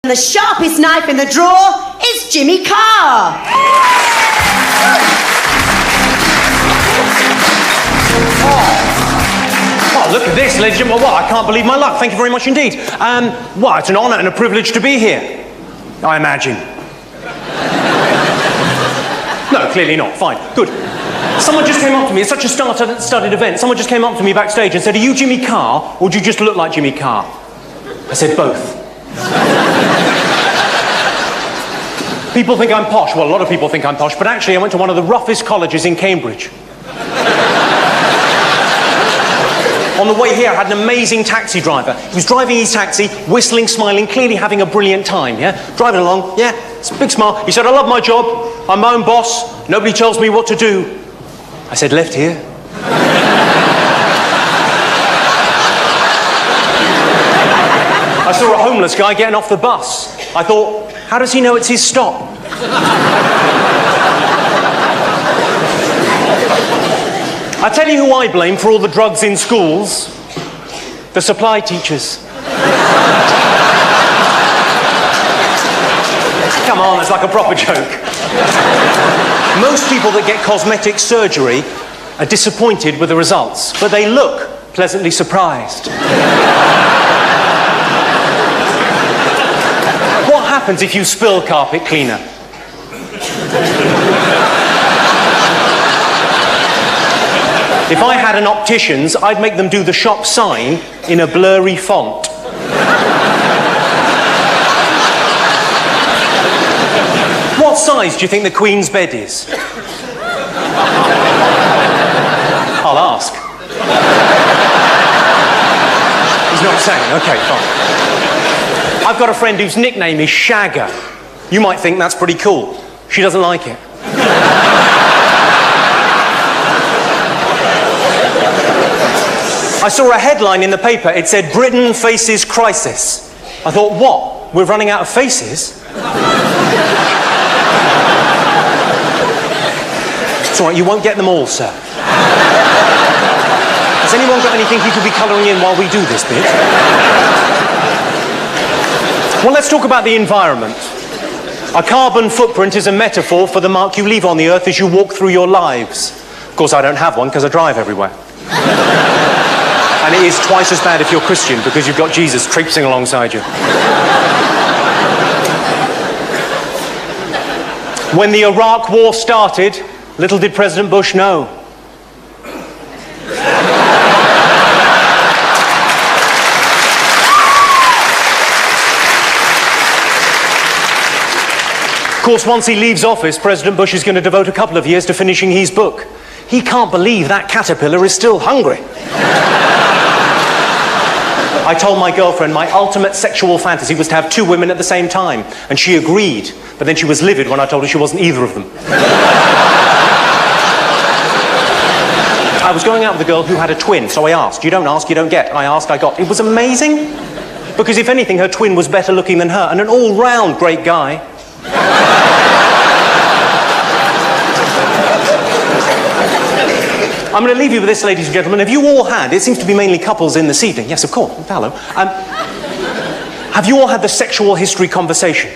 The sharpest knife in the drawer is Jimmy Carr. Oh, look at this, ladies and gentlemen. Well, I can't believe my luck. Thank you very much indeed. Well, it's an honour and a privilege to be here, I imagine. No, clearly not. Fine. Good. Someone just came up to me. It's such a star-studded event. Someone just came up to me backstage and said, "Are you Jimmy Carr, or do you just look like Jimmy Carr?" I said, "Both." People think I'm posh. Well, a lot of people think I'm posh, but actually I went to one of the roughest colleges in Cambridge. On the way here, I had an amazing taxi driver. He was driving his taxi, whistling, smiling, clearly having a brilliant time, yeah? Driving along, yeah, it's a big smile. He said, "I love my job. I'm my own boss. Nobody tells me what to do." I said, "Left here." I saw a homeless guy getting off the bus. I thought, how does he know it's his stop? I tell you who I blame for all the drugs in schools. The supply teachers. Come on, it's like a proper joke. Most people that get cosmetic surgery are disappointed with the results, but they look pleasantly surprised. What happens if you spill carpet cleaner? If I had an optician's, I'd make them do the shop sign in a blurry font. What size do you think the Queen's bed is? I'll ask. He's not saying. Okay, fine. I've got a friend whose nickname is Shagger. You might think that's pretty cool. She doesn't like it. I saw a headline in the paper. It said, "Britain faces crisis." I thought, what? We're running out of faces? It's all right, you won't get them all, sir. Has anyone got anything he could be colouring in while we do this bit? Well, let's talk about the environment. A carbon footprint is a metaphor for the mark you leave on the earth as you walk through your lives. Of course, I don't have one because I drive everywhere. And it is twice as bad if you're Christian because you've got Jesus traipsing alongside you. When the Iraq War started, little did President Bush know. Of course, once he leaves office, President Bush is going to devote a couple of years to finishing his book. He can't believe that caterpillar is still hungry. I told my girlfriend my ultimate sexual fantasy was to have two women at the same time, and she agreed, but then she was livid when I told her she wasn't either of them. I was going out with a girl who had a twin, so I asked. You don't ask, you don't get. I asked, I got. It was amazing, because if anything, her twin was better looking than her, and an all-round great guy. I'm going to leave you with this, ladies and gentlemen. Have you all had, it seems to be mainly couples in this evening. Yes, of course. Hello. Have you all had the sexual history conversation?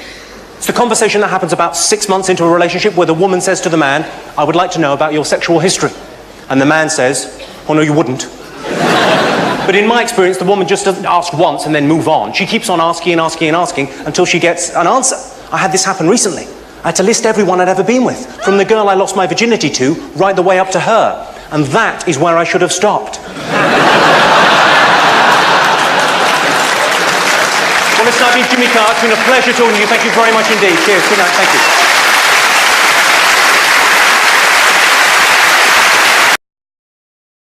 It's the conversation that happens about 6 months into a relationship where the woman says to the man, "I would like to know about your sexual history." And the man says, "Oh, no, you wouldn't." But in my experience, the woman just doesn't ask once and then move on. She keeps on asking and asking and asking until she gets an answer. I had this happen recently. I had to list everyone I'd ever been with, from the girl I lost my virginity to, right the way up to her. And that is where I should have stopped. Well, listen, I've been Jimmy Carr. It's been a pleasure talking to you. Thank you very much indeed. Cheers. Good night. Thank you.